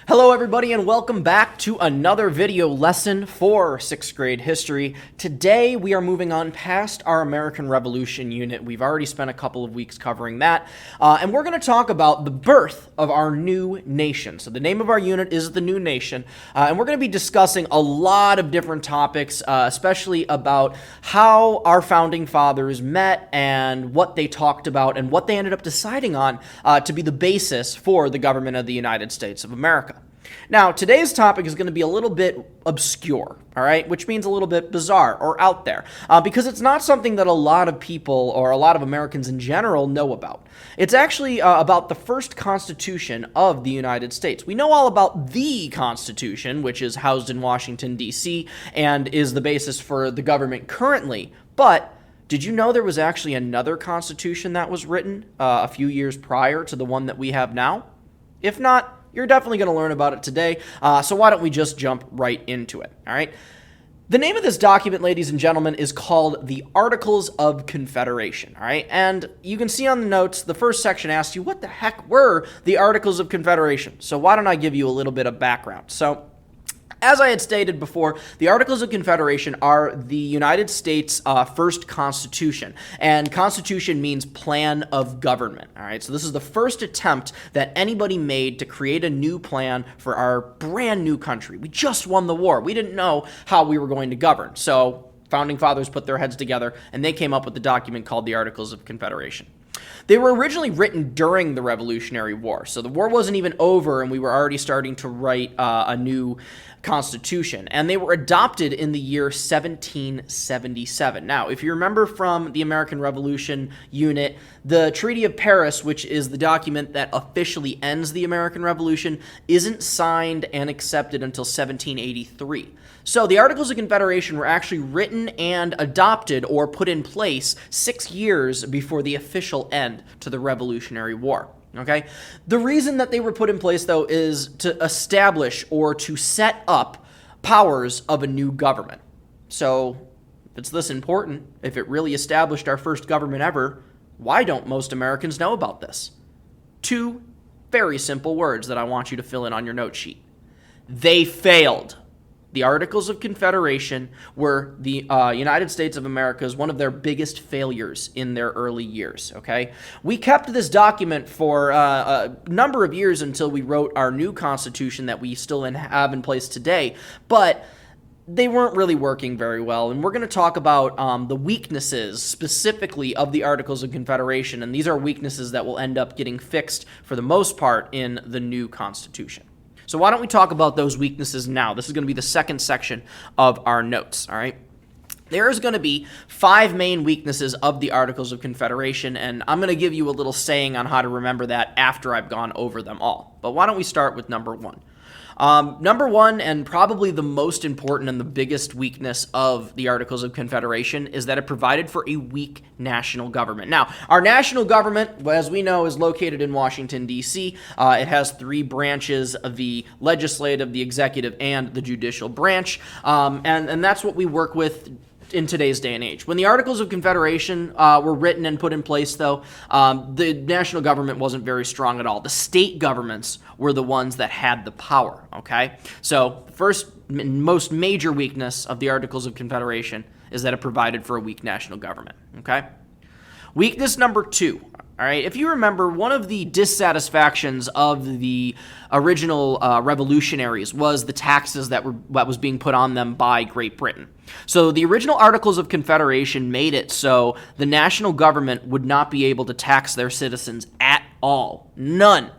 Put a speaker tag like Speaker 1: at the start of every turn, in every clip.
Speaker 1: Hello everybody and welcome back to another video lesson for 6th grade history. Today we are moving on past our American Revolution unit. We've already spent a couple of weeks covering that. And we're going to talk about the birth of our new nation. So the name of our unit is the new nation. And we're going to be discussing a lot of different topics, especially about how our founding fathers met and what they talked about and what they ended up deciding on to be the basis for the government of the United States of America. Now, today's topic is going to be a little bit obscure, all right, which means a little bit bizarre or out there, because it's not something that a lot of people or a lot of Americans in general know about. It's actually about the first Constitution of the United States. We know all about the Constitution, which is housed in Washington, D.C., and is the basis for the government currently, but did you know there was actually another Constitution that was written a few years prior to the one that we have now? If not, you're definitely going to learn about it today, so why don't we just jump right into it, all right? The name of this document, ladies and gentlemen, is called the Articles of Confederation, all right? And you can see on the notes, the first section asks you, what the heck were the Articles of Confederation? So why don't I give you a little bit of background? So, as I had stated before, the Articles of Confederation are the United States' first constitution, and constitution means plan of government, all right? So this is the first attempt that anybody made to create a new plan for our brand new country. We just won the war. We didn't know how we were going to govern, so founding fathers put their heads together, and they came up with the document called the Articles of Confederation. They were originally written during the Revolutionary War, so the war wasn't even over and we were already starting to write a new constitution, and they were adopted in the year 1777. Now, if you remember from the American Revolution unit, the Treaty of Paris, which is the document that officially ends the American Revolution, isn't signed and accepted until 1783. So the Articles of Confederation were actually written and adopted or put in place 6 years before the official end to the Revolutionary War. Okay? The reason that they were put in place, though, is to establish or to set up powers of a new government. So, if it's this important, if it really established our first government ever, why don't most Americans know about this? 2 very simple words that I want you to fill in on your note sheet. They failed. The Articles of Confederation were the United States of America's one of their biggest failures in their early years, okay? We kept this document for a number of years until we wrote our new Constitution that we still have in place today, but they weren't really working very well, and we're going to talk about the weaknesses specifically of the Articles of Confederation, and these are weaknesses that will end up getting fixed for the most part in the new Constitution. So why don't we talk about those weaknesses now? This is going to be the second section of our notes, all right? There is going to be 5 main weaknesses of the Articles of Confederation, and I'm going to give you a little saying on how to remember that after I've gone over them all. But why don't we start with number 1? Number 1, and probably the most important and the biggest weakness of the Articles of Confederation, is that it provided for a weak national government. Now, our national government, as we know, is located in Washington, D.C. It has 3 branches of the legislative, the executive, and the judicial branch, and that's what we work with in today's day and age. When the Articles of Confederation were written and put in place, though, the national government wasn't very strong at all. The state governments were the ones that had the power, okay? So the first and most major weakness of the Articles of Confederation is that it provided for a weak national government, okay? Weakness number 2. All right, if you remember, one of the dissatisfactions of the original revolutionaries was the taxes that was being put on them by Great Britain. So the original Articles of Confederation made it so the national government would not be able to tax their citizens at all. None.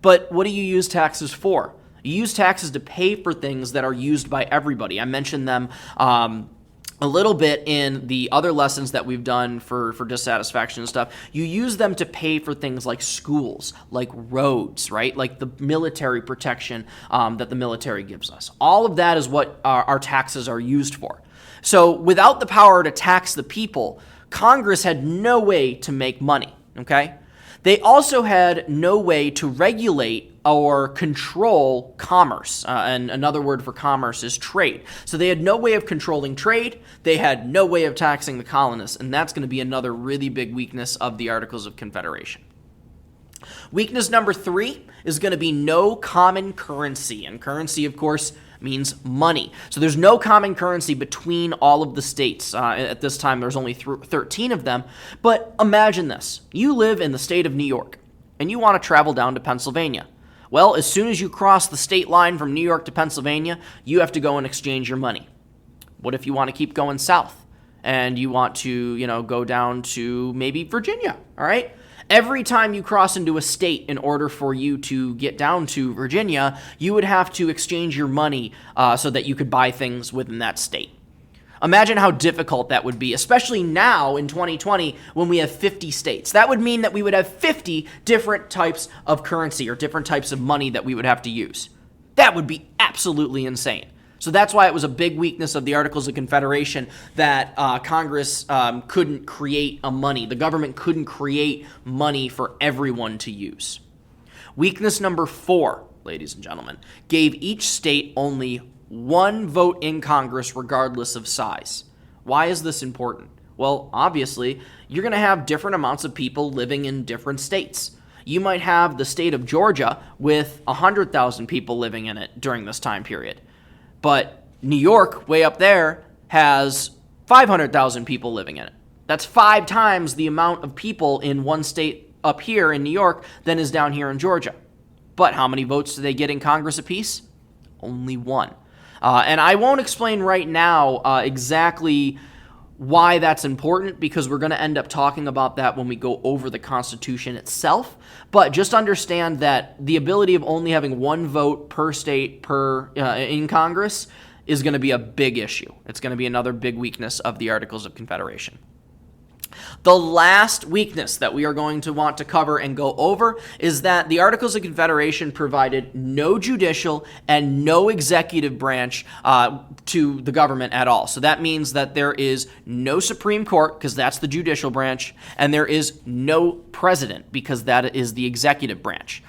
Speaker 1: But what do you use taxes for? You use taxes to pay for things that are used by everybody. I mentioned them a little bit in the other lessons that we've done for dissatisfaction and stuff. You use them to pay for things like schools, like roads, right? Like the military protection that the military gives us. All of that is what our taxes are used for. So without the power to tax the people, Congress had no way to make money, okay? They also had no way to regulate or control commerce, and another word for commerce is trade. So they had no way of controlling trade, they had no way of taxing the colonists, and that's going to be another really big weakness of the Articles of Confederation. Weakness number 3 is going to be no common currency. And currency, of course, means money. So there's no common currency between all of the states. At this time, there's only 13 of them. But imagine this. You live in the state of New York, and you want to travel down to Pennsylvania. Well, as soon as you cross the state line from New York to Pennsylvania, you have to go and exchange your money. What if you want to keep going south, and you want to, go down to maybe Virginia, all right? Every time you cross into a state, in order for you to get down to Virginia, you would have to exchange your money so that you could buy things within that state. Imagine how difficult that would be, especially now in 2020 when we have 50 states. That would mean that we would have 50 different types of currency or different types of money that we would have to use. That would be absolutely insane. So that's why it was a big weakness of the Articles of Confederation that Congress couldn't create a money. The government couldn't create money for everyone to use. Weakness number 4, ladies and gentlemen, gave each state only one vote in Congress regardless of size. Why is this important? Well, obviously, you're going to have different amounts of people living in different states. You might have the state of Georgia with 100,000 people living in it during this time period. But New York, way up there, has 500,000 people living in it. That's 5 times the amount of people in one state up here in New York than is down here in Georgia. But how many votes do they get in Congress apiece? Only 1. And I won't explain right now exactly why that's important, because we're going to end up talking about that when we go over the Constitution itself. But just understand that the ability of only having 1 vote per state in Congress is going to be a big issue. It's going to be another big weakness of the Articles of Confederation. The last weakness that we are going to want to cover and go over is that the Articles of Confederation provided no judicial and no executive branch to the government at all. So that means that there is no Supreme Court, because that's the judicial branch, and there is no president, because that is the executive branch.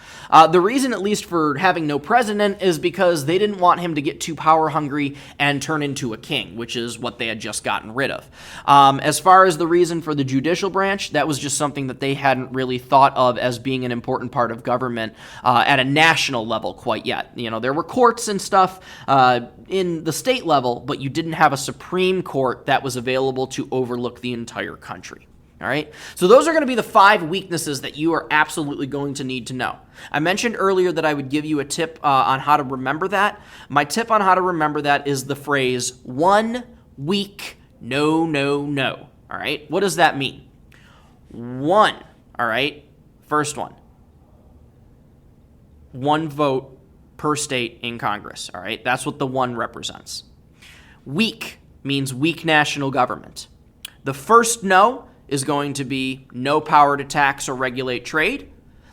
Speaker 1: The reason, at least, for having no president is because they didn't want him to get too power hungry and turn into a king, which is what they had just gotten rid of. As far as the reason for the judicial branch, that was just something that they hadn't really thought of as being an important part of government at a national level quite yet. There were courts and stuff in the state level, but you didn't have a Supreme Court that was available to overlook the entire country. All right, so those are going to be the 5 weaknesses that you are absolutely going to need to know. I mentioned earlier that I would give you a tip on how to remember that. My tip on how to remember that is the phrase, 1 week, no, no, no. All right, what does that mean? 1, all right, first one. 1 vote per state in Congress, all right? That's what the 1 represents. Weak means weak national government. The first no is going to be no power to tax or regulate trade.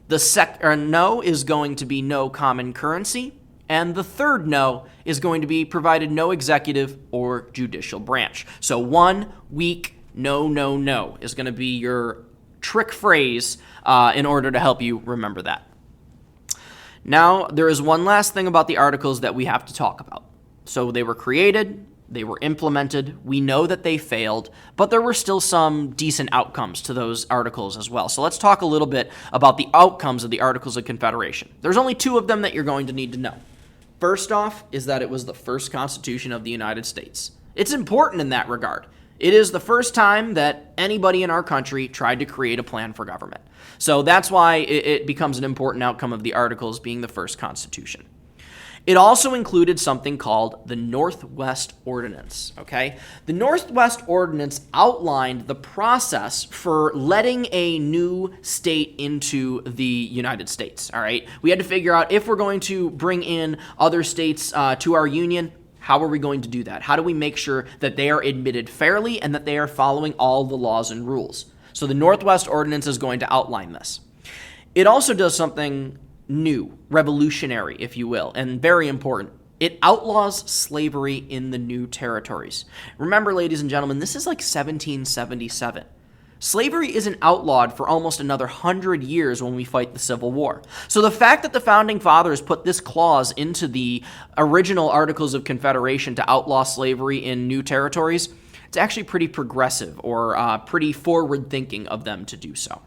Speaker 1: The second no is going to be no common currency. And the third no is going to be provided no executive or judicial branch. So 1 week, no, no, no is going to be your trick phrase in order to help you remember that. Now, there is one last thing about the Articles that we have to talk about. So they were created, they were implemented, we know that they failed, but there were still some decent outcomes to those Articles as well. So let's talk a little bit about the outcomes of the Articles of Confederation. There's only 2 of them that you're going to need to know. First off is that it was the first Constitution of the United States. It's important in that regard. It is the first time that anybody in our country tried to create a plan for government. So that's why it becomes an important outcome of the Articles being the first Constitution. It also included something called the Northwest Ordinance, okay? The Northwest Ordinance outlined the process for letting a new state into the United States, all right? We had to figure out if we're going to bring in other states to our union, how are we going to do that? How do we make sure that they are admitted fairly and that they are following all the laws and rules? So the Northwest Ordinance is going to outline this. It also does something new, revolutionary, if you will, and very important. It outlaws slavery in the new territories. Remember, ladies and gentlemen, this is like 1777. Slavery isn't outlawed for almost another 100 years when we fight the Civil War. So the fact that the Founding Fathers put this clause into the original Articles of Confederation to outlaw slavery in new territories, it's actually pretty progressive or pretty forward-thinking of them to do so.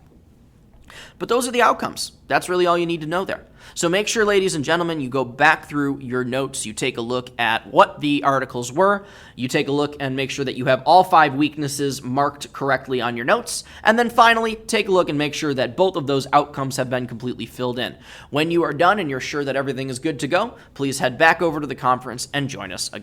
Speaker 1: But those are the outcomes. That's really all you need to know there. So make sure, ladies and gentlemen, you go back through your notes, you take a look at what the articles were, you take a look and make sure that you have all 5 weaknesses marked correctly on your notes, and then finally, take a look and make sure that both of those outcomes have been completely filled in. When you are done and you're sure that everything is good to go, please head back over to the conference and join us again.